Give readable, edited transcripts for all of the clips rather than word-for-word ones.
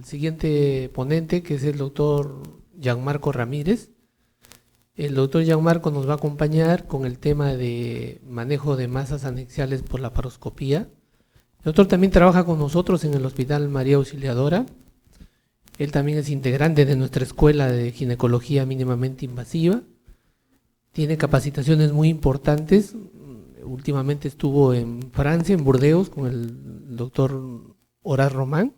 siguiente ponente, que es el doctor Gianmarco Ramírez. El doctor Gianmarco nos va a acompañar con el tema de manejo de masas anexiales por laparoscopía. El doctor también trabaja con nosotros en el Hospital María Auxiliadora. Él también es integrante de nuestra escuela de ginecología mínimamente invasiva. Tiene capacitaciones muy importantes. Últimamente estuvo en Francia, en Burdeos, con el doctor Horace Román.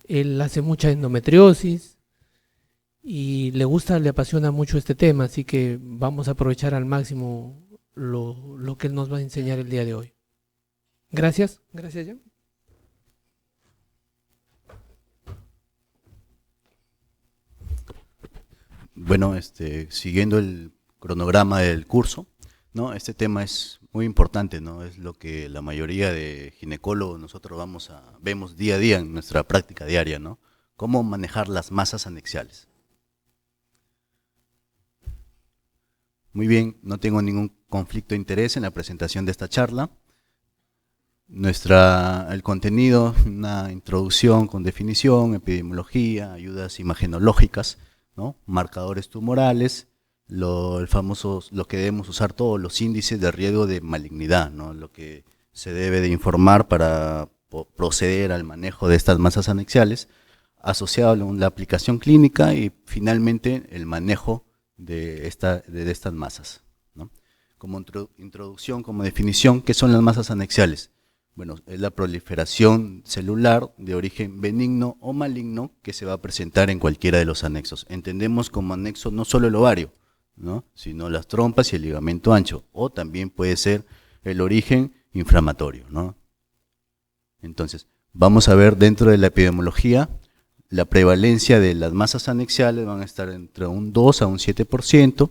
Él hace mucha endometriosis y le apasiona mucho este tema, así que vamos a aprovechar al máximo lo que él nos va a enseñar el día de hoy. Gracias. Gracias, Jan. Bueno, siguiendo el cronograma del curso, ¿no? Este tema es muy importante, ¿no? Es lo que la mayoría de ginecólogos nosotros vemos día a día en nuestra práctica diaria, ¿no? Cómo manejar las masas anexiales. Muy bien, no tengo ningún conflicto de interés en la presentación de esta charla. El contenido, una introducción con definición, epidemiología, ayudas imagenológicas, ¿no? Marcadores tumorales, lo que debemos usar todos los índices de riesgo de malignidad, ¿no? Lo que se debe de informar para proceder al manejo de estas masas anexiales, asociado a la aplicación clínica y finalmente el manejo de estas masas, ¿no? Como introducción, como definición, ¿qué son las masas anexiales? Bueno, es la proliferación celular de origen benigno o maligno que se va a presentar en cualquiera de los anexos. Entendemos como anexo no solo el ovario, ¿no? Sino las trompas y el ligamento ancho, o también puede ser el origen inflamatorio, ¿no? Entonces, vamos a ver dentro de la epidemiología, la prevalencia de las masas anexiales van a estar entre un 2 a un 7%,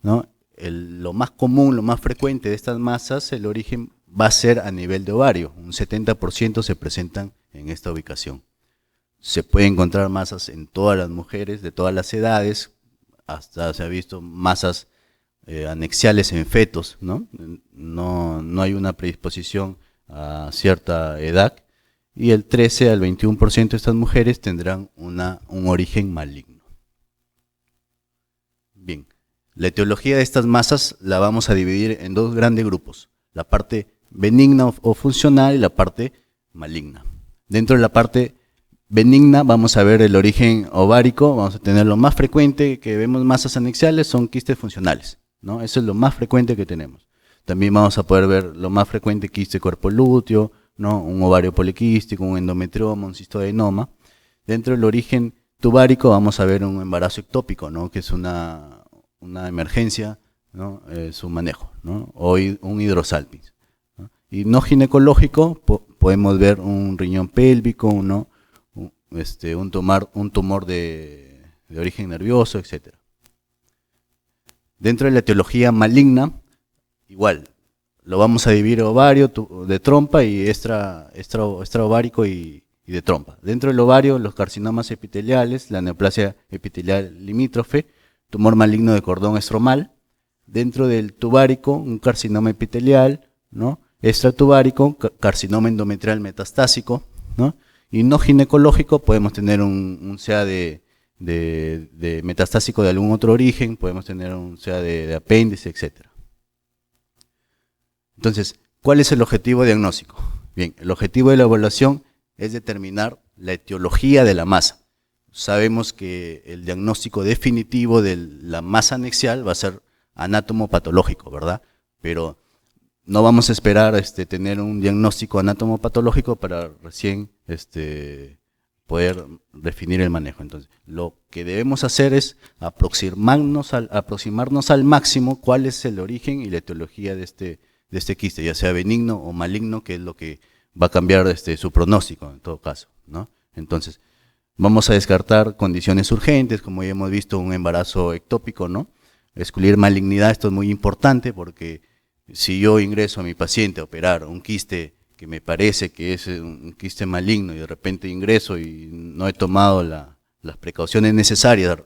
¿no? Lo más común, lo más frecuente de estas masas, el origen va a ser a nivel de ovario, un 70% se presentan en esta ubicación. Se puede encontrar masas en todas las mujeres, de todas las edades, hasta se ha visto masas anexiales en fetos, ¿no? No hay una predisposición a cierta edad, y el 13 al 21% de estas mujeres tendrán un origen maligno. Bien, la etiología de estas masas la vamos a dividir en dos grandes grupos, la parte benigna o funcional y la parte maligna. Dentro de la parte benigna vamos a ver el origen ovárico, vamos a tener lo más frecuente que vemos masas anexiales son quistes funcionales, ¿no? Eso es lo más frecuente que tenemos. También vamos a poder ver lo más frecuente quiste cuerpo lúteo, ¿no? Un ovario poliquístico, un endometrioma, un cistoadenoma. Dentro del origen tubárico vamos a ver un embarazo ectópico, ¿no? Que es una emergencia, ¿no? Su manejo, ¿no? O un hidrosalpinx, ¿no? Y no ginecológico podemos ver un riñón pélvico, ¿no? Un tumor de origen nervioso, etc. Dentro de la etiología maligna, igual, lo vamos a dividir ovario, de trompa y extraovárico y de trompa. Dentro del ovario, los carcinomas epiteliales, la neoplasia epitelial limítrofe, tumor maligno de cordón estromal. Dentro del tubárico, un carcinoma epitelial, ¿no? Extratubárico, carcinoma endometrial metastásico, ¿no? Y no ginecológico, podemos tener un CA de metastásico de algún otro origen, podemos tener un CA de apéndice, etc. Entonces, ¿cuál es el objetivo diagnóstico? Bien, el objetivo de la evaluación es determinar la etiología de la masa. Sabemos que el diagnóstico definitivo de la masa anexial va a ser anatomopatológico, ¿verdad? Pero no vamos a esperar tener un diagnóstico anatomopatológico para recién poder definir el manejo. Entonces, lo que debemos hacer es aproximarnos al máximo cuál es el origen y la etiología de este quiste, ya sea benigno o maligno, que es lo que va a cambiar su pronóstico en todo caso, ¿no? Entonces, vamos a descartar condiciones urgentes, como ya hemos visto, un embarazo ectópico, ¿no? Excluir malignidad, esto es muy importante porque si yo ingreso a mi paciente a operar un quiste que me parece que es un quiste maligno y de repente ingreso y no he tomado las precauciones necesarias,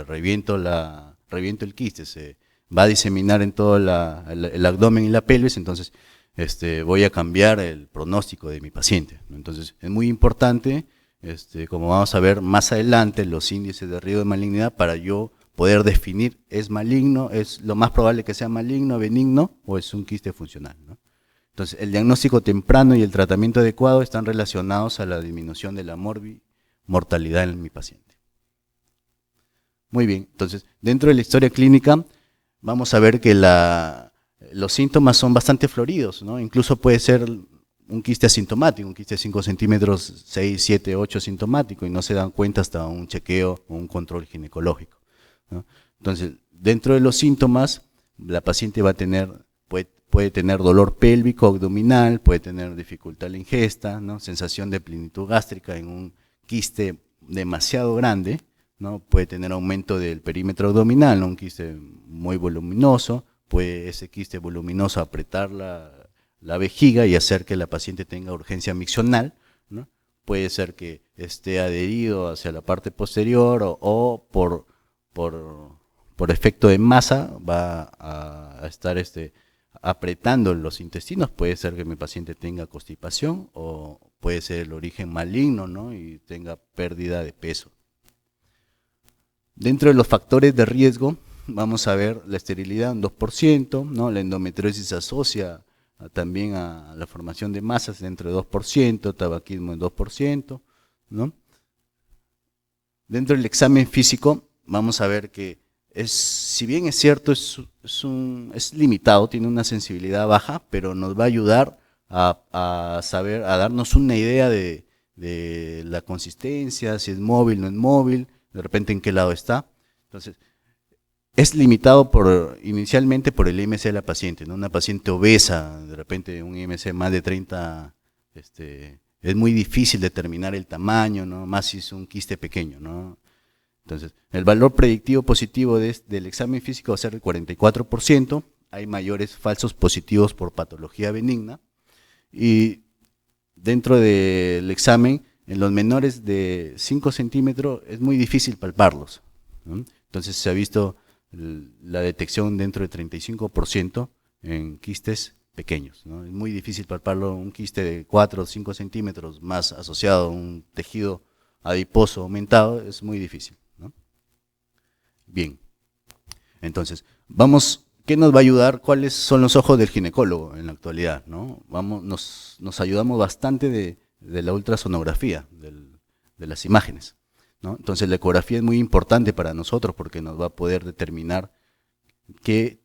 reviento el quiste, se va a diseminar en todo el abdomen y la pelvis, entonces voy a cambiar el pronóstico de mi paciente. Entonces es muy importante como vamos a ver más adelante, los índices de riesgo de malignidad para yo poder definir es maligno, es lo más probable que sea maligno, benigno o es un quiste funcional, ¿no? Entonces, el diagnóstico temprano y el tratamiento adecuado están relacionados a la disminución de la mortalidad en mi paciente. Muy bien, entonces, dentro de la historia clínica vamos a ver que los síntomas son bastante floridos, ¿no? Incluso puede ser un quiste asintomático, un quiste de 5 centímetros, 6, 7, 8 asintomático y no se dan cuenta hasta un chequeo o un control ginecológico, ¿no? Entonces, dentro de los síntomas, la paciente va a puede tener dolor pélvico, abdominal, puede tener dificultad en la ingesta, ¿no? Sensación de plenitud gástrica en un quiste demasiado grande, ¿no? Puede tener aumento del perímetro abdominal, ¿no? Un quiste muy voluminoso, puede ese quiste voluminoso apretar la vejiga y hacer que la paciente tenga urgencia miccional, ¿no? Puede ser que esté adherido hacia la parte posterior o por efecto de masa va a estar apretando los intestinos. Puede ser que mi paciente tenga constipación o puede ser el origen maligno, ¿no? Y tenga pérdida de peso. Dentro de los factores de riesgo vamos a ver la esterilidad un 2%, ¿no? La endometriosis se asocia también a la formación de masas dentro de 2%, tabaquismo en 2%, ¿no? Dentro del examen físico vamos a ver que si bien es cierto, es limitado, tiene una sensibilidad baja, pero nos va a ayudar a darnos una idea de la consistencia, si es móvil, no es móvil, de repente en qué lado está. Entonces, es limitado inicialmente por el IMC de la paciente, ¿no? Una paciente obesa, de repente un IMC más de 30, es muy difícil determinar el tamaño, ¿no? Más si es un quiste pequeño, ¿no? Entonces, el valor predictivo positivo del examen físico va a ser el 44%, hay mayores falsos positivos por patología benigna, y dentro del examen, en los menores de 5 centímetros es muy difícil palparlos, ¿no? Entonces se ha visto la detección dentro de 35% en quistes pequeños, ¿no? Es muy difícil palparlo, un quiste de 4 o 5 centímetros más asociado a un tejido adiposo aumentado, es muy difícil, ¿no? Bien, entonces, ¿qué nos va a ayudar? ¿Cuáles son los ojos del ginecólogo en la actualidad, ¿no? Nos ayudamos bastante de la ultrasonografía, de las imágenes, ¿no? Entonces la ecografía es muy importante para nosotros porque nos va a poder determinar qué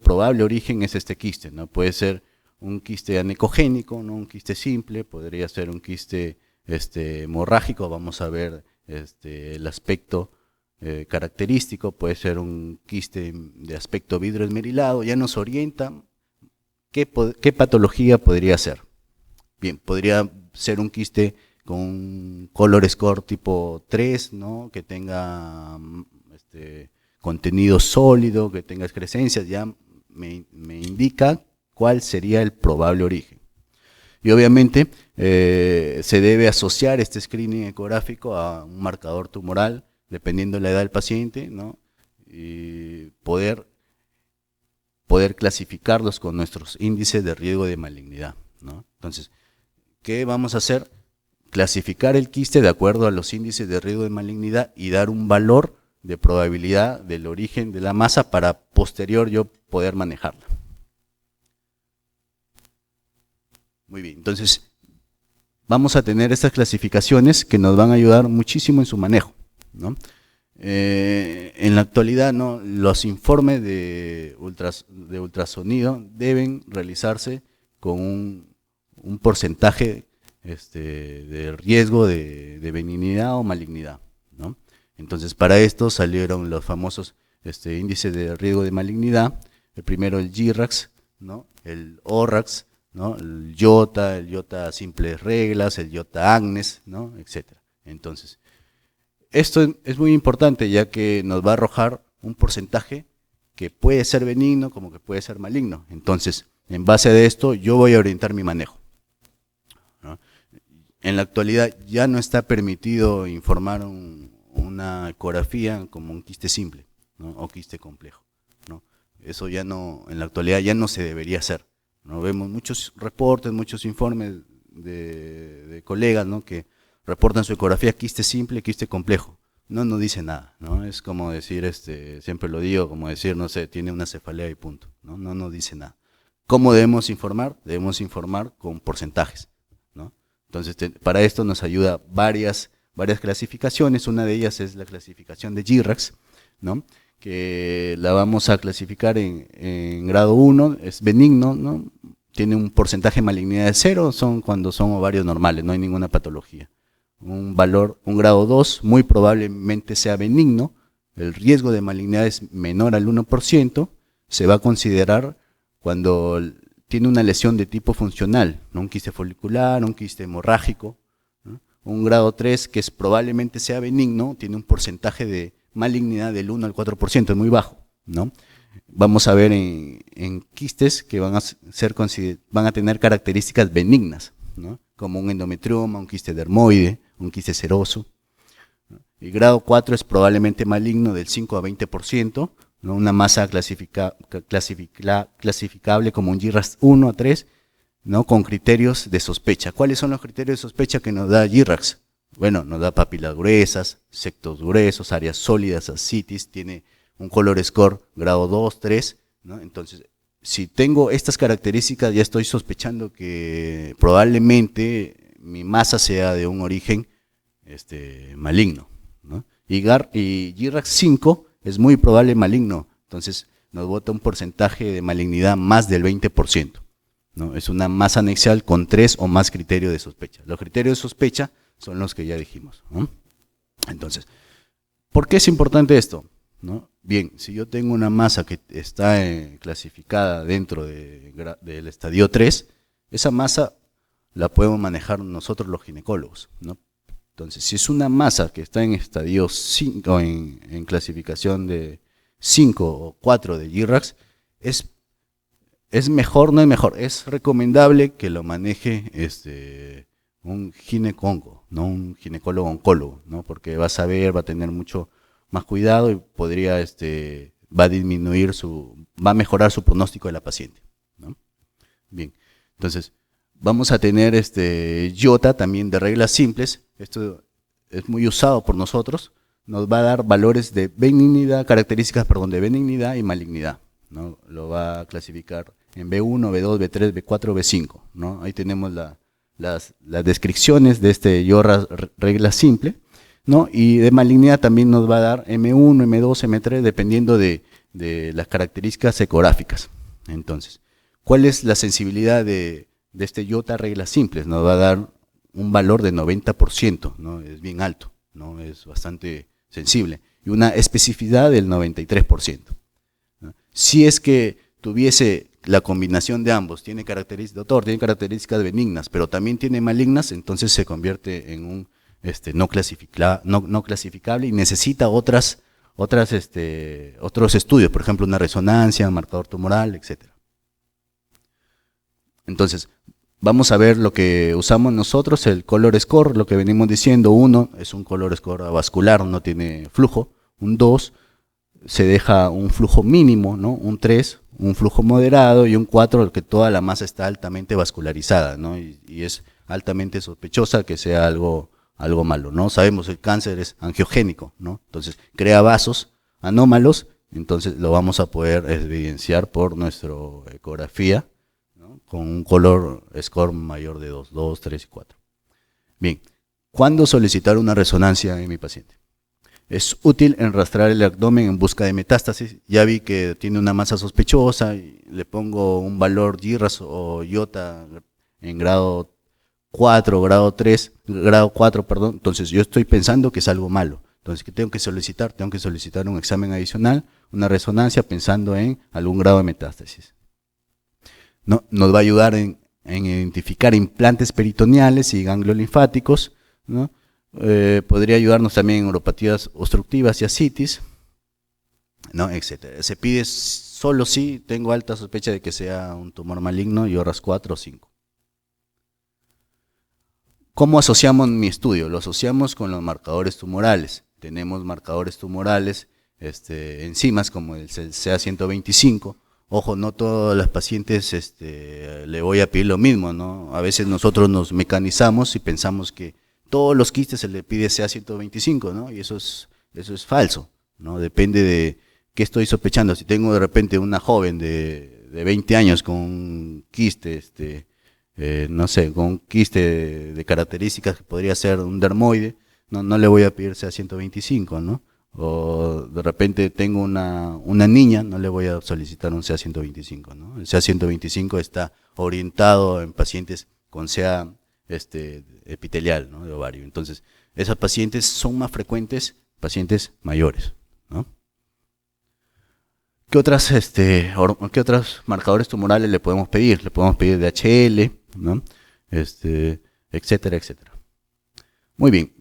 probable origen es este quiste, ¿no? Puede ser un quiste anecogénico, ¿no? Un quiste simple, podría ser un quiste hemorrágico, vamos a ver el aspecto característico, puede ser un quiste de aspecto vidroesmerilado, ya nos orienta qué patología podría ser. Bien, podría ser un quiste con un color score tipo 3, ¿no? Que tenga contenido sólido, que tenga excrescencias, ya me indica cuál sería el probable origen. Y obviamente se debe asociar este screening ecográfico a un marcador tumoral, dependiendo de la edad del paciente, ¿no? Y poder clasificarlos con nuestros índices de riesgo de malignidad, ¿no? Entonces, ¿qué vamos a hacer? Clasificar el quiste de acuerdo a los índices de riesgo de malignidad y dar un valor de probabilidad del origen de la masa para posterior yo poder manejarla. Muy bien, entonces vamos a tener estas clasificaciones que nos van a ayudar muchísimo en su manejo, ¿no? En la actualidad, ¿no? Los informes de ultrasonido deben realizarse con un porcentaje de riesgo de benignidad o malignidad, ¿no? Entonces, para esto salieron los famosos índices de riesgo de malignidad. El primero, el GIRAX, ¿no? El ORAX, ¿no? El IOTA simples reglas, el IOTA AGNES, ¿no? Etcétera. Entonces, esto es muy importante ya que nos va a arrojar un porcentaje que puede ser benigno como que puede ser maligno. Entonces, en base a esto, yo voy a orientar mi manejo, ¿no? En la actualidad ya no está permitido informar una ecografía como un quiste simple, ¿no? O quiste complejo, ¿no? Eso ya no, en la actualidad ya no se debería hacer, ¿no? Vemos muchos reportes, muchos informes de colegas, ¿no? Que reportan su ecografía quiste simple, quiste complejo. No dice nada, ¿no? Es como decir, siempre lo digo, como decir, no sé, tiene una cefalea y punto, no dice nada. ¿Cómo debemos informar? Debemos informar con porcentajes, ¿no? Entonces, para esto nos ayuda varias clasificaciones. Una de ellas es la clasificación de GIRAX, ¿no? Que la vamos a clasificar en grado 1, es benigno, ¿no? Tiene un porcentaje de malignidad de 0, cuando son ovarios normales, no hay ninguna patología. Un grado 2 muy probablemente sea benigno, el riesgo de malignidad es menor al 1%, se va a considerar cuando tiene una lesión de tipo funcional, ¿no? Un quiste folicular, un quiste hemorrágico, ¿no? Un grado 3 que probablemente sea benigno, tiene un porcentaje de malignidad del 1 al 4%, es muy bajo, ¿no? Vamos a ver en quistes que van a tener características benignas, ¿no? Como un endometrioma, un quiste dermoide, un quiste seroso. El grado 4 es probablemente maligno del 5 a 20%, ¿no? Una masa clasificable como un GIRAX 1 a 3, ¿no? Con criterios de sospecha. ¿Cuáles son los criterios de sospecha que nos da GIRAX? Bueno, nos da papilas gruesas, septos gruesos, áreas sólidas, ascitis, tiene un color score grado 2, 3, ¿no? Entonces, si tengo estas características, ya estoy sospechando que probablemente mi masa sea de un origen maligno, ¿no? Y GIRAX 5 es muy probable maligno, entonces nos bota un porcentaje de malignidad más del 20%, ¿no? Es una masa anexial con 3 o más criterios de sospecha. Los criterios de sospecha son los que ya dijimos, ¿no? Entonces, ¿por qué es importante esto? ¿No? Bien, si yo tengo una masa que está clasificada dentro del estadio 3, esa masa la podemos manejar nosotros los ginecólogos, ¿no? Entonces, si es una masa que está en estadio 5, en clasificación de 5 o 4 de GIRAX, es mejor, no es mejor, es recomendable que lo maneje un ginecólogo, no un ginecólogo oncólogo, ¿no? Porque va a saber, va a tener mucho más cuidado y va a mejorar su pronóstico de la paciente, ¿no? Bien, entonces vamos a tener IOTA también de reglas simples. Esto es muy usado por nosotros, nos va a dar valores de benignidad, de benignidad y malignidad, ¿no? Lo va a clasificar en B1, B2, B3, B4, B5, ¿no? Ahí tenemos las descripciones de IORA regla simple, ¿no? Y de malignidad también nos va a dar M1, M2, M3, dependiendo de las características ecográficas. Entonces, ¿cuál es la sensibilidad de este IOTA reglas simples? Nos va a dar un valor de 90%, ¿no? Es bien alto, ¿no? Es bastante sensible. Y una especificidad del 93%, ¿no? Si es que tuviese la combinación de ambos, tiene características benignas, pero también tiene malignas, entonces se convierte en un no clasificable y necesita otros estudios, por ejemplo una resonancia, un marcador tumoral, etc. Entonces, vamos a ver lo que usamos nosotros, el color score, lo que venimos diciendo. 1 es un color score vascular, no tiene flujo. Un 2 se deja un flujo mínimo, ¿no? Un 3, un flujo moderado, y un 4, que toda la masa está altamente vascularizada, ¿no? Y es altamente sospechosa que sea algo malo, ¿no? Sabemos el cáncer es angiogénico, ¿no? Entonces crea vasos anómalos, entonces lo vamos a poder evidenciar por nuestra ecografía, ¿no? Con un color score mayor de 2, 3 y 4. Bien, ¿cuándo solicitar una resonancia en mi paciente? Es útil en rastrear el abdomen en busca de metástasis. Ya vi que tiene una masa sospechosa y le pongo un valor GIRAX o IOTA en grado 4, grado 4, perdón. Entonces yo estoy pensando que es algo malo. Entonces, ¿qué tengo que solicitar? Tengo que solicitar un examen adicional, una resonancia, pensando en algún grado de metástasis. ¿No? Nos va a ayudar en identificar implantes peritoneales y ganglios linfáticos, ¿no? Podría ayudarnos también en neuropatías obstructivas y ascitis, ¿no? Etcétera. Se pide solo si tengo alta sospecha de que sea un tumor maligno, IORAS 4 o 5. ¿Cómo asociamos mi estudio? Lo asociamos con los marcadores tumorales. Tenemos marcadores tumorales, enzimas como el CA125. Ojo, no todas las pacientes le voy a pedir lo mismo, ¿no? A veces nosotros nos mecanizamos y pensamos que todos los quistes se le pide CA125, ¿no? Y eso es falso, ¿no? Depende de qué estoy sospechando. Si tengo de repente una joven de 20 años con un quiste, no sé, con un quiste de características que podría ser un dermoide, no le voy a pedir CA125, ¿no? O de repente tengo una niña, no le voy a solicitar un CA125, ¿no? El CA125 está orientado en pacientes con CA epitelial, ¿no? De ovario. Entonces, esas pacientes son más frecuentes, pacientes mayores, ¿no? ¿Qué otros marcadores tumorales le podemos pedir? Le podemos pedir DHL, ¿no? Etcétera, etcétera. Muy bien,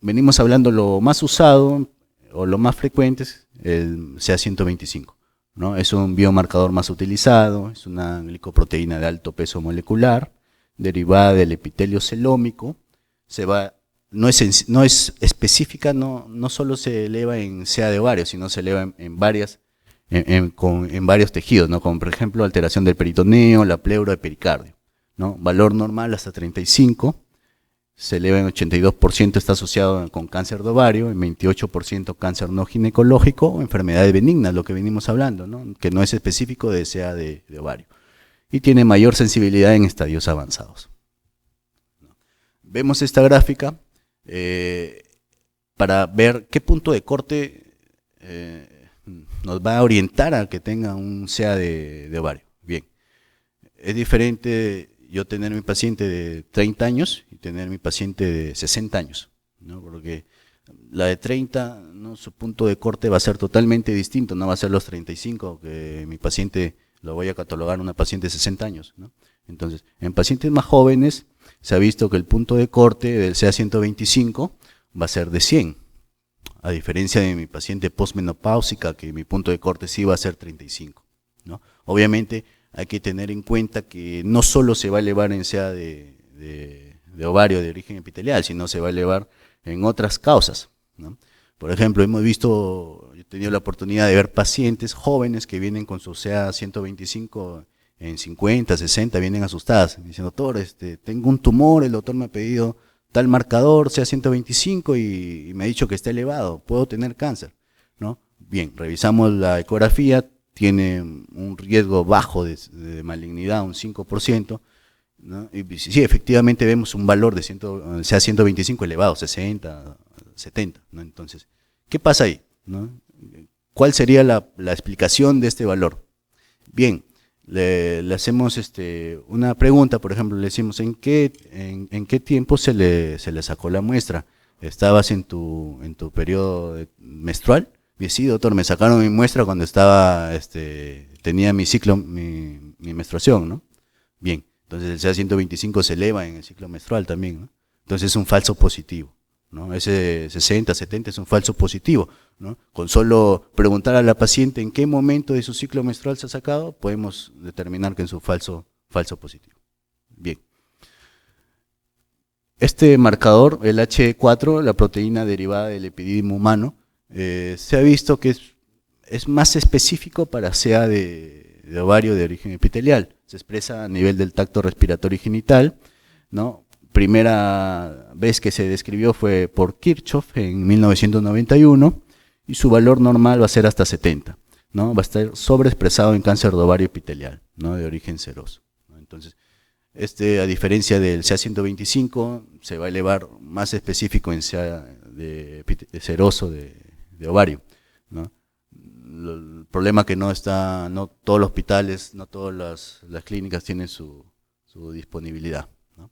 venimos hablando lo más usado o lo más frecuente es el CA125, ¿no? Es un biomarcador más utilizado, es una glicoproteína de alto peso molecular, derivada del epitelio celómico, no es específica, no solo se eleva en CA de ovario, sino se eleva en varios tejidos, ¿no? Como por ejemplo alteración del peritoneo, la pleura, el pericardio, ¿no? Valor normal hasta 35, se eleva en 82%, está asociado con cáncer de ovario, en 28% cáncer no ginecológico o enfermedades benignas, lo que venimos hablando, ¿no? Que no es específico de CA de ovario. Y tiene mayor sensibilidad en estadios avanzados. Vemos esta gráfica para ver qué punto de corte nos va a orientar a que tenga un CA de ovario. Bien, es diferente yo tener mi paciente de 30 años y tener mi paciente de 60 años, ¿no? Porque la de 30, ¿no? Su punto de corte va a ser totalmente distinto, no va a ser los 35, que mi paciente lo voy a catalogar una paciente de 60 años, ¿no? Entonces, en pacientes más jóvenes se ha visto que el punto de corte del CA125 va a ser de 100, a diferencia de mi paciente postmenopáusica, que mi punto de corte sí va a ser 35, ¿no? Obviamente hay que tener en cuenta que no solo se va a elevar en CA de ovario de origen epitelial, sino se va a elevar en otras causas, ¿no? Por ejemplo, yo he tenido la oportunidad de ver pacientes jóvenes que vienen con su CA125 en 50, 60, vienen asustadas. Me dicen, doctor, tengo un tumor, el doctor me ha pedido tal marcador, CA125, y me ha dicho que está elevado, puedo tener cáncer, ¿no? Bien, revisamos la ecografía, tiene un riesgo bajo de malignidad, un 5%, ¿no? Y sí, efectivamente vemos un valor de CA125 elevado, 60, 70, ¿no? Entonces, ¿qué pasa ahí, ¿no? ¿Cuál sería la explicación de este valor? Bien, le hacemos una pregunta, por ejemplo, le decimos ¿en qué tiempo se le sacó la muestra? ¿Estabas en tu periodo menstrual? Y sí, doctor, me sacaron mi muestra cuando tenía mi ciclo, mi menstruación, ¿no? Bien, entonces el CA125 se eleva en el ciclo menstrual también, ¿no? Entonces es un falso positivo, ¿no? Ese 60, 70 es un falso positivo, ¿no? Con solo preguntar a la paciente en qué momento de su ciclo menstrual se ha sacado, podemos determinar que es un falso positivo. Bien. Este marcador, el HE4, la proteína derivada del epididymo humano, se ha visto que es más específico para CA de ovario de origen epitelial. Se expresa a nivel del tracto respiratorio y genital, ¿no? Primera vez que se describió fue por Kirchhoff en 1991 y su valor normal va a ser hasta 70, ¿no? Va a estar sobreexpresado en cáncer de ovario epitelial, ¿no? De origen seroso, ¿no? Entonces, a diferencia del CA125, se va a elevar más específico en CA de seroso de ovario, ¿no? El problema que no todos los hospitales, no todas las clínicas tienen su disponibilidad, ¿no?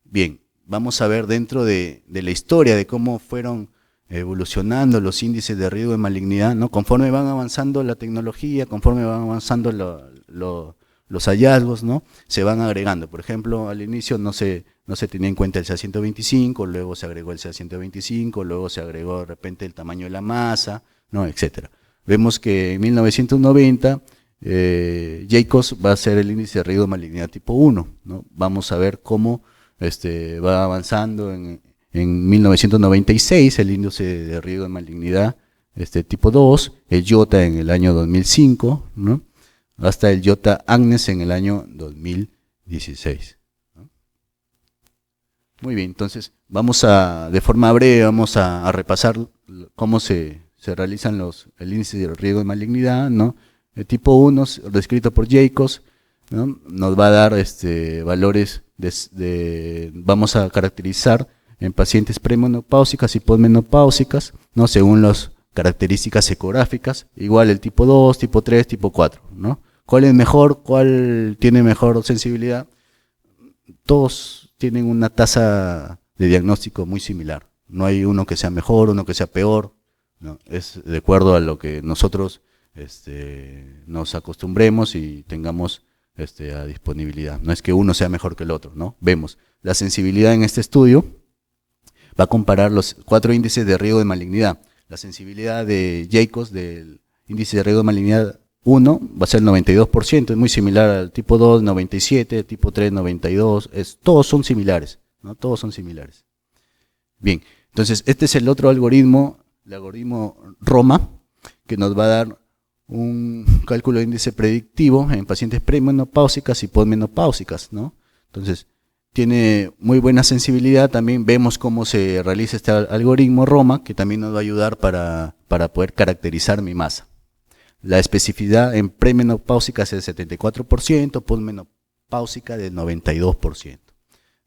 Bien, vamos a ver dentro de la historia de cómo fueron evolucionando los índices de riesgo de malignidad, ¿no? Conforme van avanzando la tecnología, conforme van avanzando los hallazgos, ¿no? Se van agregando. Por ejemplo, al inicio no se tenía en cuenta el CA125, luego se agregó el CA125, luego se agregó de repente el tamaño de la masa, ¿no? Etcétera. Vemos que en 1990 Jacobs va a ser el índice de riesgo de malignidad tipo 1, ¿no? Vamos a ver cómo va avanzando en 1996 el índice de riesgo de malignidad tipo 2, el IOTA en el año 2005, ¿no? Hasta el IOTA Agnes en el año 2016, ¿no? Muy bien, entonces de forma breve, vamos a repasar cómo se realizan el índice de riesgo de malignidad, ¿no? El tipo 1, descrito por Jacobs, ¿no? Nos va a dar valores vamos a caracterizar en pacientes premenopáusicas y posmenopáusicas, ¿no? Según las características ecográficas, igual el tipo 2, tipo 3, tipo 4, ¿no? ¿Cuál es mejor? ¿Cuál tiene mejor sensibilidad? Todos tienen una tasa de diagnóstico muy similar. No hay uno que sea mejor, uno que sea peor, ¿no? Es de acuerdo a lo que nosotros nos acostumbremos y tengamos a disponibilidad. No es que uno sea mejor que el otro, ¿no? Vemos la sensibilidad en este estudio, va a comparar los 4 índices de riesgo de malignidad. La sensibilidad de Jacobs del índice de riesgo de malignidad 1 va a ser el 92%, es muy similar al tipo 2, 97, tipo 3, 92, todos son similares, ¿no? Todos son similares. Bien, entonces este es el otro algoritmo, el algoritmo ROMA, que nos va a dar un cálculo de índice predictivo en pacientes premenopáusicas y posmenopáusicas, ¿no? Entonces, tiene muy buena sensibilidad, también vemos cómo se realiza este algoritmo ROMA, que también nos va a ayudar para poder caracterizar mi masa. La especificidad en premenopáusicas es del 74%, posmenopáusica del 92%,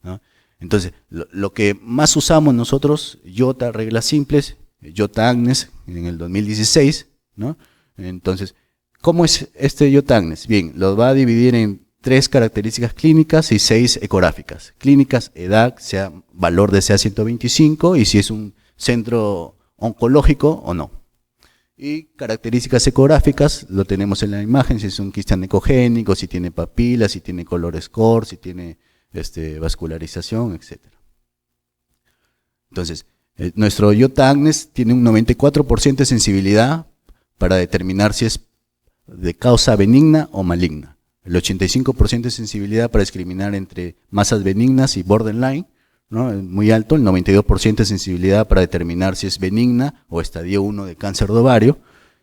¿no? Entonces, lo que más usamos nosotros, IOTA, reglas simples, IOTA Agnes en el 2016, ¿no? Entonces, ¿cómo es este IOTA Agnes? Bien, lo va a dividir en 3 características clínicas y 6 ecográficas. Clínicas, edad, sea valor de CA125 y si es un centro oncológico o no. Y características ecográficas, lo tenemos en la imagen, si es un quiste anecogénico, si tiene papilas, si tiene color score, si tiene vascularización, etc. Entonces, nuestro IOTA Agnes tiene un 94% de sensibilidad para determinar si es de causa benigna o maligna. El 85% de sensibilidad para discriminar entre masas benignas y borderline, ¿no? Muy alto, el 92% de sensibilidad para determinar si es benigna o estadio 1 de cáncer de ovario,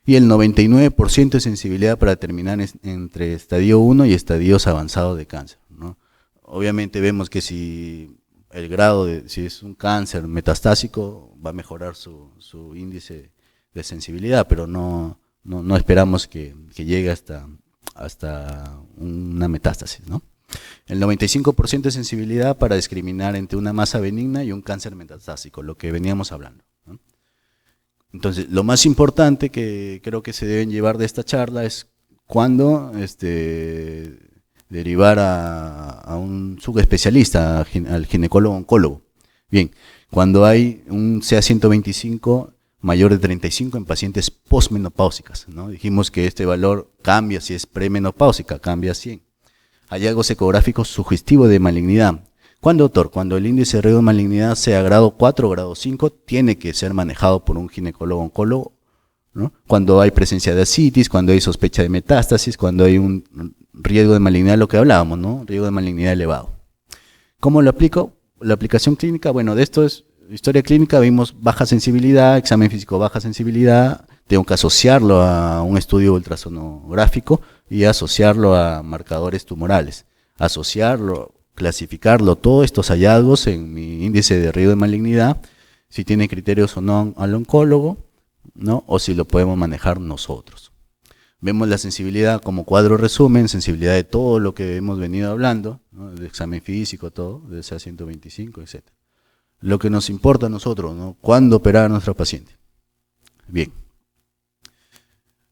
y el 99% de sensibilidad para determinar entre estadio 1 y estadios avanzados de cáncer, ¿no? Obviamente vemos que si el grado si es un cáncer metastásico, va a mejorar su índice de sensibilidad, pero no esperamos que llegue hasta una metástasis, ¿no? El 95% de sensibilidad para discriminar entre una masa benigna y un cáncer metastásico, lo que veníamos hablando, ¿no? Entonces, lo más importante que creo que se deben llevar de esta charla es cuándo derivar a un subespecialista, al ginecólogo oncólogo. Bien, cuando hay un CA125 mayor de 35 en pacientes posmenopáusicas, ¿no? Dijimos que este valor cambia si es premenopáusica, cambia a 100. Hallazgos ecográficos sugestivos de malignidad. ¿Cuándo, doctor? Cuando el índice de riesgo de malignidad sea grado 4 o grado 5, tiene que ser manejado por un ginecólogo oncólogo, ¿no? Cuando hay presencia de ascitis, cuando hay sospecha de metástasis, cuando hay un riesgo de malignidad, lo que hablábamos, ¿no? Riesgo de malignidad elevado. ¿Cómo lo aplico? La aplicación clínica, bueno, de esto es historia clínica, vimos baja sensibilidad, examen físico baja sensibilidad, tengo que asociarlo a un estudio ultrasonográfico y asociarlo a marcadores tumorales, asociarlo, clasificarlo, todos estos hallazgos en mi índice de riesgo de malignidad, si tiene criterios o no al oncólogo, ¿no? O si lo podemos manejar nosotros. Vemos la sensibilidad como cuadro resumen, sensibilidad de todo lo que hemos venido hablando, ¿no? De examen físico, todo, de CA125, etc. Lo que nos importa a nosotros, ¿no? ¿Cuándo operar a nuestro paciente? Bien.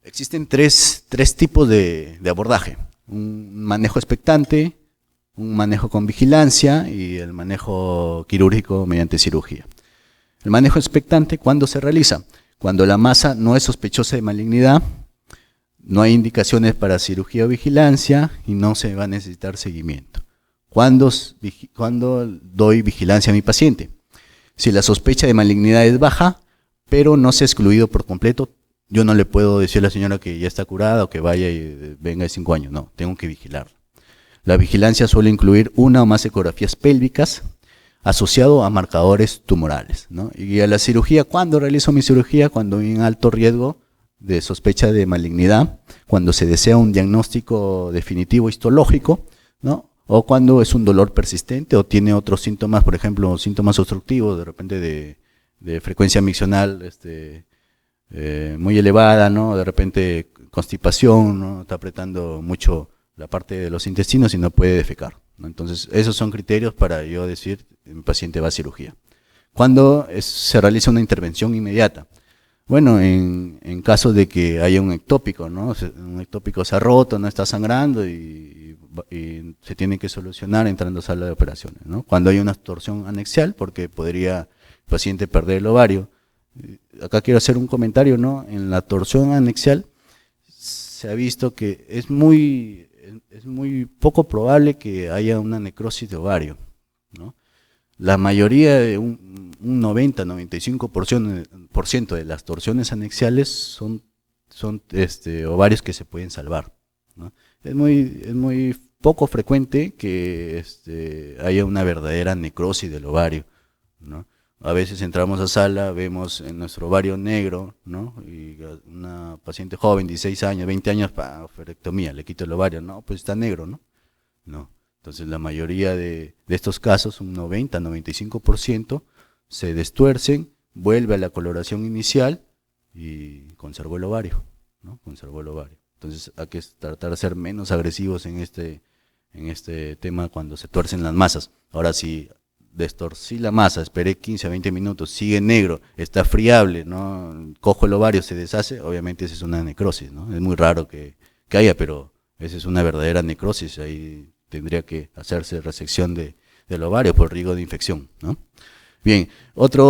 Existen tres tipos de abordaje. Un manejo expectante, un manejo con vigilancia y el manejo quirúrgico mediante cirugía. El manejo expectante, ¿cuándo se realiza? Cuando la masa no es sospechosa de malignidad, no hay indicaciones para cirugía o vigilancia y no se va a necesitar seguimiento. ¿Cuándo doy vigilancia a mi paciente? Si la sospecha de malignidad es baja, pero no se ha excluido por completo, yo no le puedo decir a la señora que ya está curada o que vaya y venga de 5 años. No, tengo que vigilarla. La vigilancia suele incluir una o más ecografías pélvicas asociado a marcadores tumorales, ¿no? Y a la cirugía, ¿cuándo realizo mi cirugía? Cuando hay un alto riesgo de sospecha de malignidad, cuando se desea un diagnóstico definitivo histológico, ¿no? o cuando es un dolor persistente o tiene otros síntomas, por ejemplo, síntomas obstructivos, de repente de frecuencia miccional muy elevada, ¿no? De repente constipación, ¿no? Está apretando mucho la parte de los intestinos y no puede defecar, ¿no? Entonces, esos son criterios para yo decir, mi paciente va a cirugía. ¿Cuándo se realiza una intervención inmediata? Bueno, en caso de que haya un ectópico, ¿no? Un ectópico se ha roto, no está sangrando y se tiene que solucionar entrando a sala de operaciones, ¿no? Cuando hay una torsión anexial, porque podría el paciente perder el ovario. Acá quiero hacer un comentario, ¿no? En la torsión anexial se ha visto que es muy poco probable que haya una necrosis de ovario, ¿no? La mayoría de un 90-95% de las torsiones anexiales son ovarios que se pueden salvar, ¿no? Es muy poco frecuente que haya una verdadera necrosis del ovario, ¿no? A veces entramos a sala, vemos en nuestro ovario negro, ¿no? Y una paciente joven, 16 años, 20 años, oferectomía, le quito el ovario, no, pues está negro, ¿no? No. Entonces la mayoría de estos casos, un 90-95%, se destuercen, vuelve a la coloración inicial y conservó el ovario, ¿no? Conservó el ovario. Entonces hay que tratar de ser menos agresivos en este tema cuando se tuercen las masas. Ahora, si destorcí la masa, esperé 15 a 20 minutos, sigue negro, está friable, ¿no? Cojo el ovario, se deshace, obviamente esa es una necrosis, ¿no? Es muy raro que haya, pero esa es una verdadera necrosis, ahí tendría que hacerse resección del ovario por riesgo de infección, ¿no? Bien, otra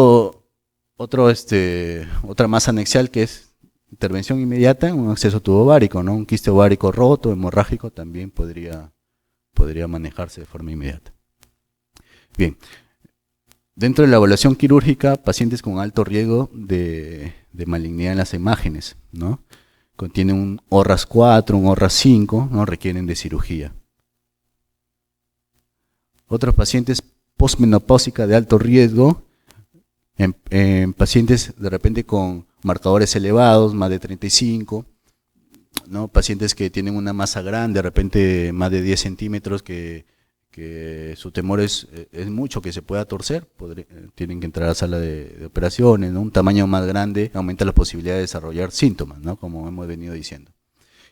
masa anexial que es intervención inmediata, un acceso tubovárico, ¿no? Un quiste ovárico roto, hemorrágico, también podría manejarse de forma inmediata. Bien, dentro de la evaluación quirúrgica, pacientes con alto riesgo de malignidad en las imágenes, ¿no? Contienen un ORRAS 4, un ORRAS 5, ¿no? Requieren de cirugía. Otros pacientes posmenopáusica de alto riesgo, en pacientes de repente con marcadores elevados, más de 35, ¿no? Pacientes que tienen una masa grande, de repente más de 10 centímetros, que su temor es mucho que se pueda torcer, tienen que entrar a la sala de operaciones, ¿no? Un tamaño más grande aumenta la posibilidad de desarrollar síntomas, ¿no? Como hemos venido diciendo.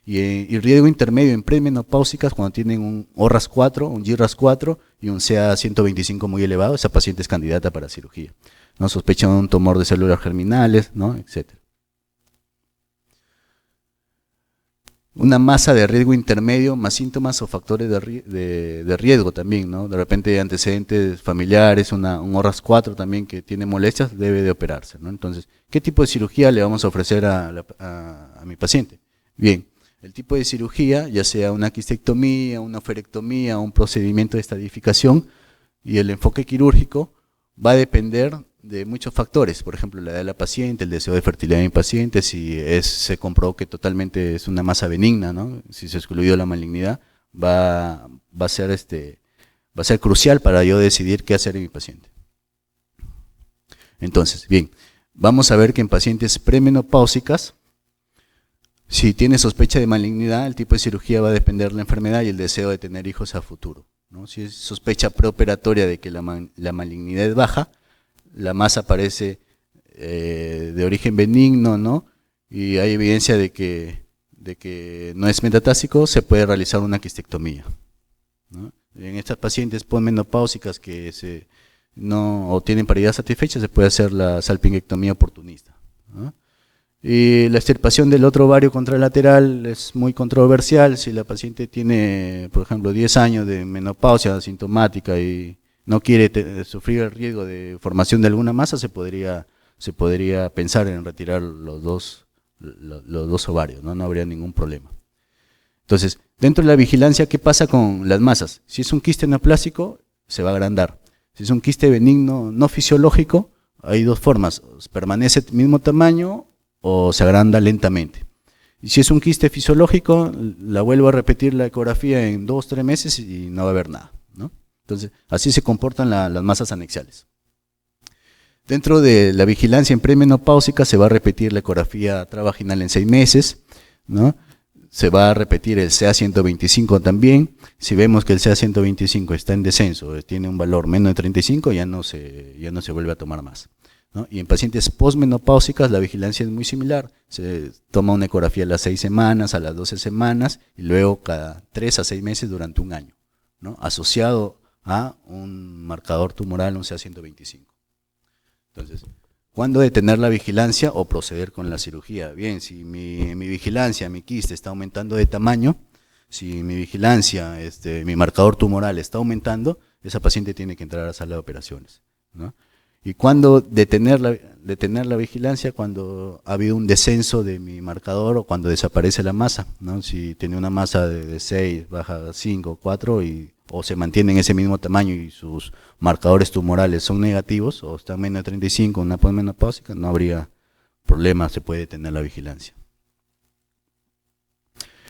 Y riesgo intermedio en premenopáusicas cuando tienen un ORRAS 4, un GRAS 4 y un CA 125 muy elevado, esa paciente es candidata para cirugía, ¿no? Sospechan un tumor de células germinales, ¿no? Etcétera. Una masa de riesgo intermedio más síntomas o factores de riesgo también, ¿no? De repente antecedentes familiares, un ORRAS 4 también que tiene molestias, debe de operarse, ¿no? Entonces, ¿qué tipo de cirugía le vamos a ofrecer a mi paciente? Bien, el tipo de cirugía, ya sea una quistectomía, una oferectomía, un procedimiento de estadificación, y el enfoque quirúrgico va a depender de muchos factores, por ejemplo, la edad de la paciente, el deseo de fertilidad de mi paciente, si se comprobó que totalmente es una masa benigna, ¿no? Si se excluyó la malignidad, va a ser crucial para yo decidir qué hacer en mi paciente. Entonces, bien, vamos a ver que en pacientes premenopáusicas, si tiene sospecha de malignidad, el tipo de cirugía va a depender de la enfermedad y el deseo de tener hijos a futuro, ¿no? Si es sospecha preoperatoria de que la malignidad es baja, la masa parece de origen benigno, ¿no? Y hay evidencia de que no es metatásico, se puede realizar una quistectomía, ¿no? En estas pacientes posmenopáusicas que o tienen paridad satisfecha, se puede hacer la salpingectomía oportunista, ¿no? Y la extirpación del otro ovario contralateral es muy controversial. Si la paciente tiene, por ejemplo, 10 años de menopausia asintomática y no quiere sufrir el riesgo de formación de alguna masa, se podría pensar en retirar los dos ovarios, ¿no? No habría ningún problema. Entonces, dentro de la vigilancia, ¿qué pasa con las masas? Si es un quiste neoplásico, se va a agrandar. Si es un quiste benigno no fisiológico, hay dos formas: permanece el mismo tamaño o se agranda lentamente. Y si es un quiste fisiológico, la vuelvo a repetir la ecografía en 2-3 meses y no va a haber nada, ¿no? Entonces, así se comportan las masas anexiales. Dentro de la vigilancia en premenopáusica se va a repetir la ecografía travaginal en 6 meses, ¿no? se va a repetir el CA125 también. Si vemos que el CA125 está en descenso, tiene un valor menos de 35, ya no se vuelve a tomar más, ¿no? Y en pacientes posmenopáusicas la vigilancia es muy similar. Se toma una ecografía a las 6 semanas, a las 12 semanas y luego cada 3 a 6 meses durante un año, ¿no? Asociado a un marcador tumoral, un CA125. Entonces, ¿cuándo detener la vigilancia o proceder con la cirugía? Bien, si mi vigilancia, mi quiste está aumentando de tamaño, si mi vigilancia, mi marcador tumoral está aumentando, esa paciente tiene que entrar a la sala de operaciones, ¿no? ¿Y cuándo detener la vigilancia? Cuando ha habido un descenso de mi marcador o cuando desaparece la masa, ¿no? Si tiene una masa de 6, baja a 5, 4 o se mantiene en ese mismo tamaño y sus marcadores tumorales son negativos o están menos de 35, una posmenopáusica, no habría problema, se puede detener la vigilancia.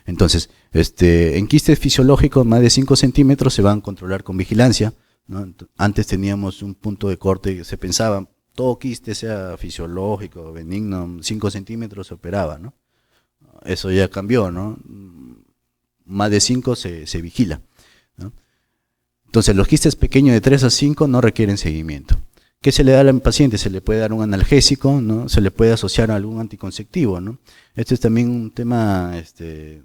Entonces, en quistes fisiológicos más de 5 centímetros se van a controlar con vigilancia, ¿no? Antes teníamos un punto de corte, se pensaba, todo quiste sea fisiológico, benigno, 5 centímetros se operaba, ¿no? Eso ya cambió, ¿no? Más de 5 se vigila, ¿no? Entonces, los quistes pequeños de 3 a 5 no requieren seguimiento. ¿Qué se le da al paciente? Se le puede dar un analgésico, ¿no? Se le puede asociar a algún anticonceptivo, ¿no? Este es también un tema,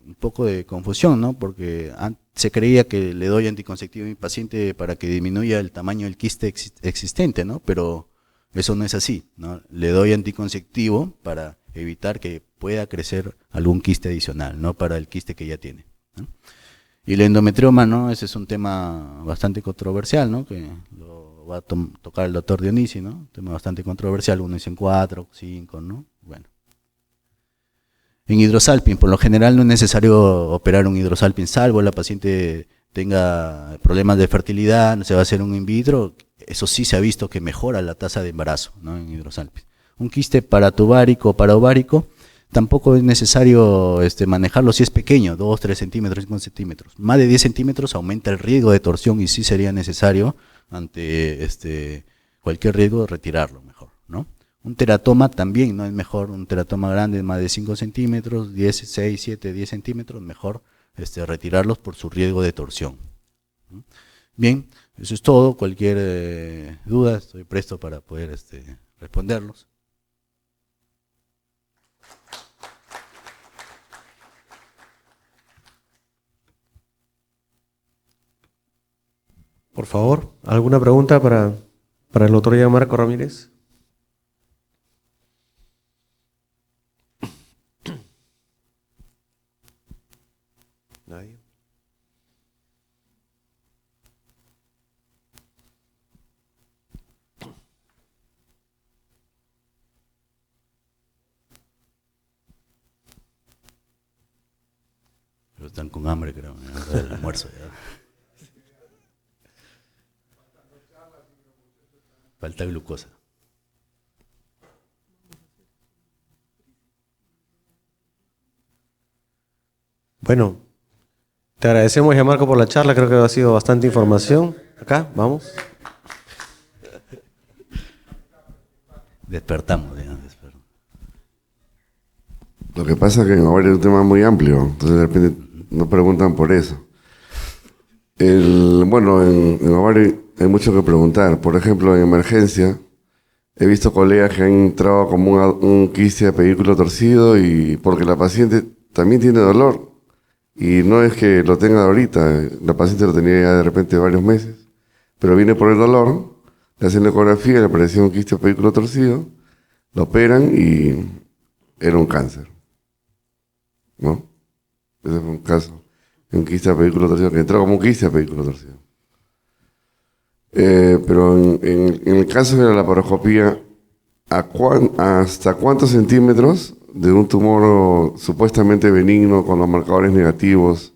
un poco de confusión, ¿no? Porque se creía que le doy anticonceptivo a mi paciente para que disminuya el tamaño del quiste existente, ¿no? Pero eso no es así, ¿no? Le doy anticonceptivo para evitar que pueda crecer algún quiste adicional, no para el quiste que ya tiene, ¿no? Y el endometrioma, ¿no? Ese es un tema bastante controversial, ¿no? Que lo va a tocar el doctor Dionisi, ¿no? Un tema bastante controversial, uno dice en 4, 5, ¿no? Bueno. En hidrosalping, por lo general no es necesario operar un hidrosalping, salvo la paciente tenga problemas de fertilidad, no se va a hacer un in vitro, eso sí se ha visto que mejora la tasa de embarazo, ¿no? En hidrosalping. Un quiste paratubárico o paraovárico, tampoco es necesario manejarlo si es pequeño, 2, 3 centímetros, 5 centímetros. Más de 10 centímetros aumenta el riesgo de torsión y sí sería necesario, ante cualquier riesgo, retirarlo mejor, ¿no? Un teratoma también, ¿no? Es mejor un teratoma grande, más de 5 centímetros, 10, 6, 7, 10 centímetros, mejor retirarlos por su riesgo de torsión. Bien, eso es todo. Cualquier duda, estoy presto para poder responderlos. Por favor, ¿alguna pregunta para el doctor Gianmarco Ramírez? ¿Nadie? Pero están con hambre, creo, el almuerzo ya. Falta glucosa. Bueno, te agradecemos, Gianmarco, por la charla. Creo que ha sido bastante información. Acá, vamos. Despertamos, ya. Lo que pasa es que en ovario es un tema muy amplio, entonces de repente nos preguntan por eso. Bueno, en ovario hay mucho que preguntar. Por ejemplo, en emergencia, he visto colegas que han entrado como un quiste de pedículo torcido y porque la paciente también tiene dolor. Y no es que lo tenga ahorita, la paciente lo tenía ya de repente varios meses, pero viene por el dolor, le hacen la ecografía, le apareció un quiste de pedículo torcido, lo operan y era un cáncer, ¿no? Ese fue un caso, un quiste de pedículo torcido, que entró como un quiste de pedículo torcido. Pero en el caso de la laparoscopía, ¿hasta cuántos centímetros de un tumor supuestamente benigno con los marcadores negativos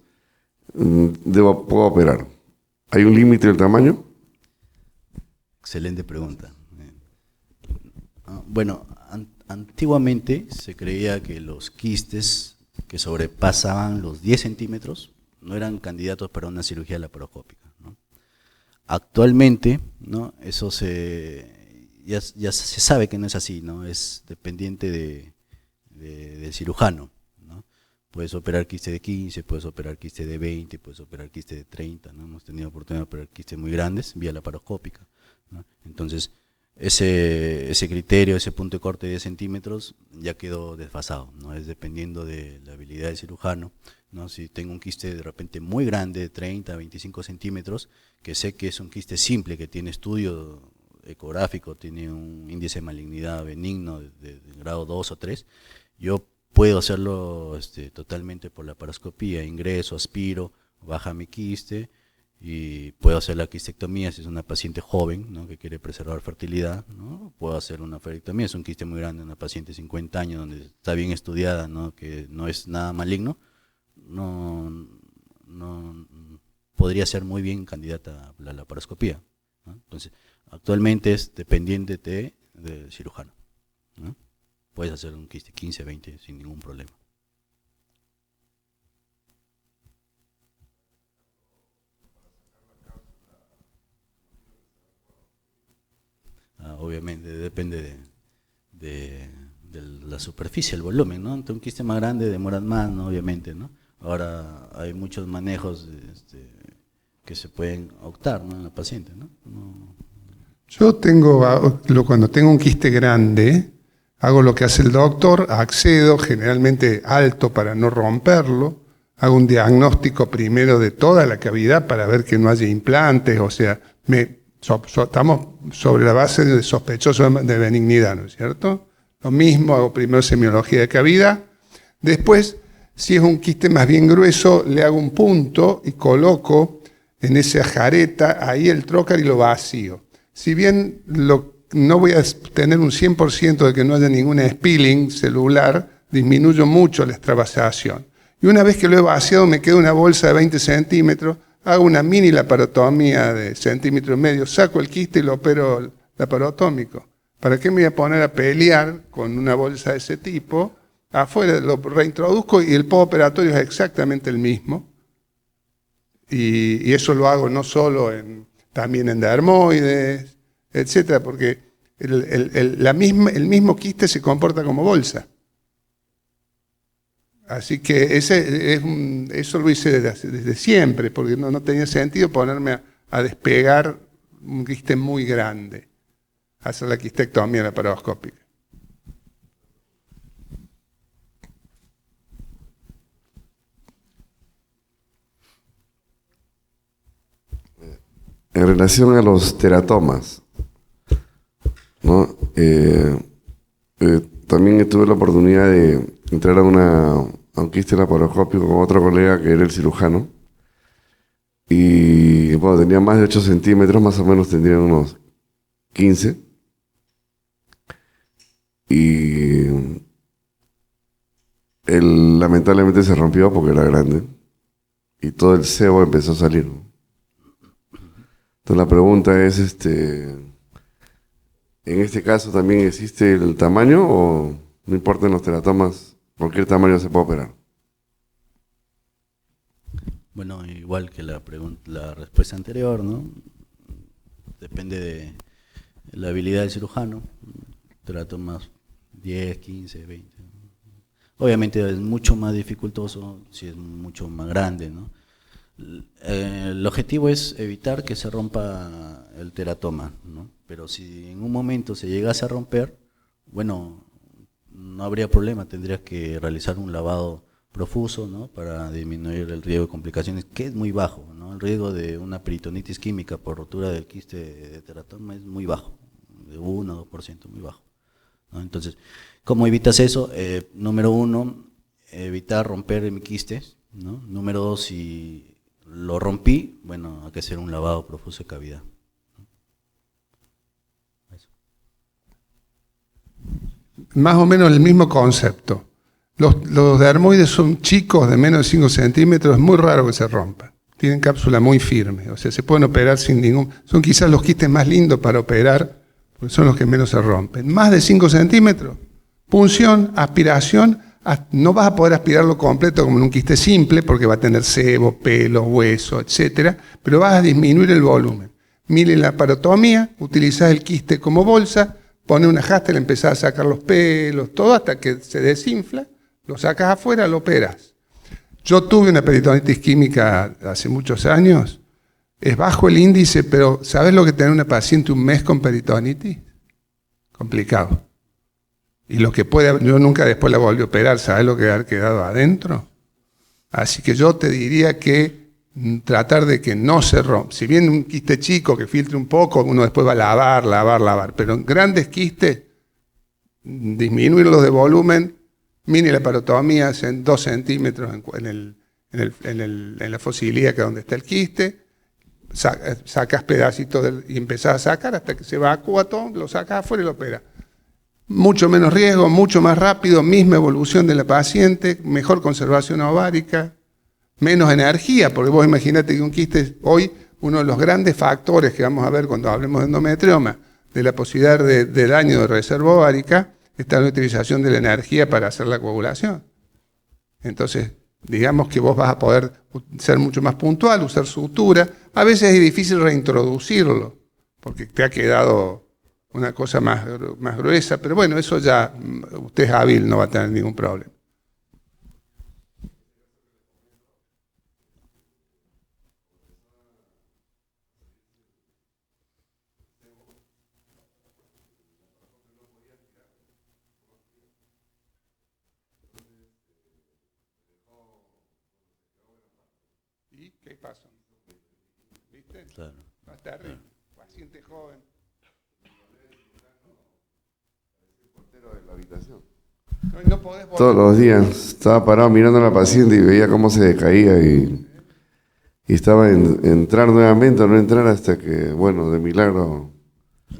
puedo operar? ¿Hay un límite del tamaño? Excelente pregunta. Bueno, antiguamente se creía que los quistes que sobrepasaban los 10 centímetros no eran candidatos para una cirugía laparoscópica, ¿no? Actualmente, ¿no? Eso ya se sabe que no es así, ¿no? Es dependiente del cirujano, ¿no? Puedes operar quiste de 15, puedes operar quiste de 20, puedes operar quiste de 30, ¿no? Hemos tenido oportunidad de operar quistes muy grandes vía laparoscópica, ¿no? Entonces, ese criterio, ese punto de corte de 10 centímetros ya quedó desfasado, ¿no? Es dependiendo de la habilidad del cirujano, ¿no? Si tengo un quiste de repente muy grande, de 30 a 25 centímetros, que sé que es un quiste simple, que tiene estudio ecográfico, tiene un índice de malignidad benigno de grado 2 o 3, yo puedo hacerlo totalmente por la laparoscopía, ingreso, aspiro, baja mi quiste y puedo hacer la quistectomía si es una paciente joven, ¿no? Que quiere preservar fertilidad, ¿no? Puedo hacer una ferectomía, es un quiste muy grande, una paciente de 50 años donde está bien estudiada, ¿no? Que no es nada maligno, no podría ser muy bien candidata a la laparoscopía, ¿no? Entonces, actualmente es dependiente del cirujano, ¿no? Puedes hacer un quiste 15, 20 sin ningún problema. Obviamente depende de la superficie, el volumen, ¿no? Entonces un quiste más grande demoran más, ¿no? Obviamente, ¿no? Ahora hay muchos manejos que se pueden optar, ¿no? En la paciente, ¿no? Yo cuando tengo un quiste grande, hago lo que hace el doctor, accedo, generalmente alto para no romperlo, hago un diagnóstico primero de toda la cavidad para ver que no haya implantes, o sea, estamos sobre la base de sospechoso de benignidad, ¿no es cierto? Lo mismo, hago primero semiología de cavidad, después, si es un quiste más bien grueso, le hago un punto y coloco en esa jareta ahí el trocar y lo vacío. Si bien no voy a tener un 100% de que no haya ninguna spilling celular, disminuyo mucho la extravasación. Y una vez que lo he vaciado, me queda una bolsa de 20 centímetros, hago una mini laparotomía de centímetro y medio, saco el quiste y lo opero laparotómico. ¿Para qué me voy a poner a pelear con una bolsa de ese tipo? Afuera lo reintroduzco y el postoperatorio es exactamente el mismo. Y eso lo hago no solo también en dermoides, etcétera, porque el mismo quiste se comporta como bolsa. Así que eso lo hice desde siempre, porque no tenía sentido ponerme a despegar un quiste muy grande, hacer la quistectomía laparoscópica. En relación a los teratomas, ¿no? También tuve la oportunidad de entrar a un quiste laparoscópico con otro colega que era el cirujano. Y bueno, tenía más de 8 centímetros, más o menos tendría unos 15. Y él lamentablemente se rompió porque era grande. Y todo el sebo empezó a salir, ¿no? Entonces la pregunta es, ¿en este caso también existe el tamaño o no importa en los teratomas, cualquier tamaño se puede operar? Bueno, igual que la respuesta anterior, ¿no? Depende de la habilidad del cirujano, teratomas 10, 15, 20. Obviamente es mucho más dificultoso si es mucho más grande, ¿no? El objetivo es evitar que se rompa el teratoma, ¿no? Pero si en un momento se llegase a romper, bueno, no habría problema, tendrías que realizar un lavado profuso, ¿no? Para disminuir el riesgo de complicaciones, que es muy bajo, ¿no? El riesgo de una peritonitis química por rotura del quiste de teratoma es muy bajo, de 1 o 2%, muy bajo, ¿no? Entonces, ¿cómo evitas eso? Número 1, evitar romper mi quiste, ¿no? Número 2, si lo rompí, bueno, hay que hacer un lavado profuso de cavidad. Eso. Más o menos el mismo concepto. Los dermoides son chicos de menos de 5 centímetros, es muy raro que se rompan. Tienen cápsula muy firme, o sea, se pueden operar sin ningún... Son quizás los quistes más lindos para operar, porque son los que menos se rompen. Más de 5 centímetros, punción, aspiración, no vas a poder aspirarlo completo como en un quiste simple, porque va a tener sebo, pelo, hueso, etcétera, pero vas a disminuir el volumen. Mililaparotomía, utilizás el quiste como bolsa, pones una jasta, le empezás a sacar los pelos, todo hasta que se desinfla, lo sacas afuera, lo operas. Yo tuve una peritonitis química hace muchos años. Es bajo el índice, pero ¿sabes lo que tiene una paciente un mes con peritonitis? Complicado. Y lo que puede, yo nunca después la volví a operar, ¿sabes lo que ha quedado adentro? Así que yo te diría que tratar de que no se rompa. Si bien un quiste chico que filtre un poco, uno después va a lavar. Pero en grandes quistes, disminuirlos de volumen, mini laparotomía, en 2 centímetros en la fosa ilíaca donde está el quiste, sacas pedacitos y empezás a sacar hasta que se evacúa todo, lo sacas afuera y lo operas. Mucho menos riesgo, mucho más rápido, misma evolución de la paciente, mejor conservación ovárica, menos energía, porque vos imaginate que un quiste, hoy uno de los grandes factores que vamos a ver cuando hablemos de endometrioma, de la posibilidad de daño de reserva ovárica, está la utilización de la energía para hacer la coagulación. Entonces, digamos que vos vas a poder ser mucho más puntual, usar sutura. A veces es difícil reintroducirlo, porque te ha quedado una cosa más gruesa, pero bueno, eso ya usted es hábil, no va a tener ningún problema. ¿Y qué pasó? ¿Viste? Claro. Va a estar terrible. Paciente joven. De la habitación. No podés volver. Todos los días estaba parado mirando a la paciente y veía cómo se decaía y estaba en entrar nuevamente o no entrar hasta que, bueno, de milagro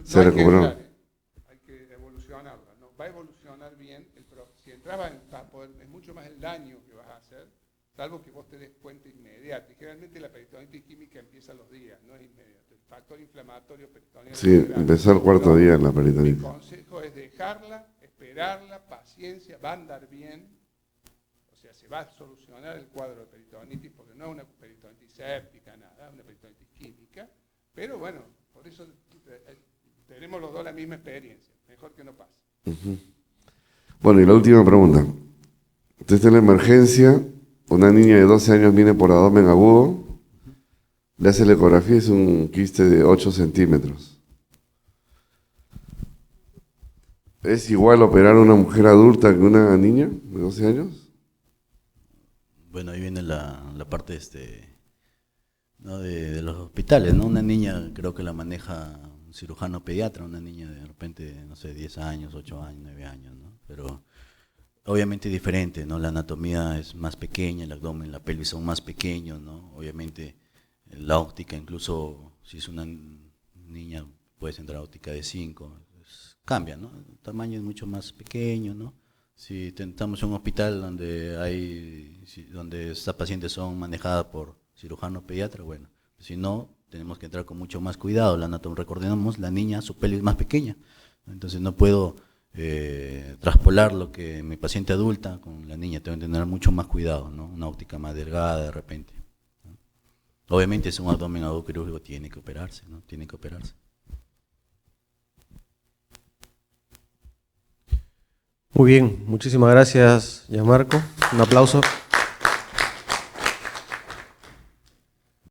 se recuperó. Hay que evolucionarla, ¿no? Va a evolucionar bien, pero si entraba es mucho más el daño que vas a hacer, salvo que vos te des cuenta inmediato. Y generalmente la peritonitis química empieza a los días, no es inmediato. El factor inflamatorio peritoneal. Sí, empezó el cuarto día en la peritonitis. Mi consejo es dejarla, esperarla, paciencia, va a andar bien. O sea, se va a solucionar el cuadro de peritonitis, porque no es una peritonitis séptica, nada, es una peritonitis química. Pero bueno, por eso tenemos los dos la misma experiencia. Mejor que no pase. Bueno, y la última pregunta. Usted está en la emergencia, una niña de 12 años viene por abdomen agudo, le hace la ecografía, es un quiste de 8 centímetros. ¿Es igual operar a una mujer adulta que una niña de 12 años? Bueno, ahí viene la parte ¿no? de los hospitales, ¿no? Una niña creo que la maneja un cirujano pediatra, una niña de repente, no sé, 10 años, 8 años, 9 años, ¿no? Pero obviamente diferente, ¿no? La anatomía es más pequeña, el abdomen, la pelvis son más pequeños, ¿no? Obviamente la óptica, incluso si es una niña, puedes entrar a óptica de 5, cambia, ¿no? El tamaño es mucho más pequeño, ¿no? Si estamos en un hospital donde estas pacientes son manejadas por cirujano pediatra, bueno, si no, tenemos que entrar con mucho más cuidado. La anatomía, recordemos, la niña, su pelvis es más pequeña, ¿no? Entonces no puedo traspolar lo que mi paciente adulta con la niña, tengo que tener mucho más cuidado, ¿no? Una óptica más delgada de repente, ¿no? Obviamente es un abdomen quirúrgico, tiene que operarse, ¿no? Tiene que operarse. Muy bien, muchísimas gracias, Gianmarco. Un aplauso.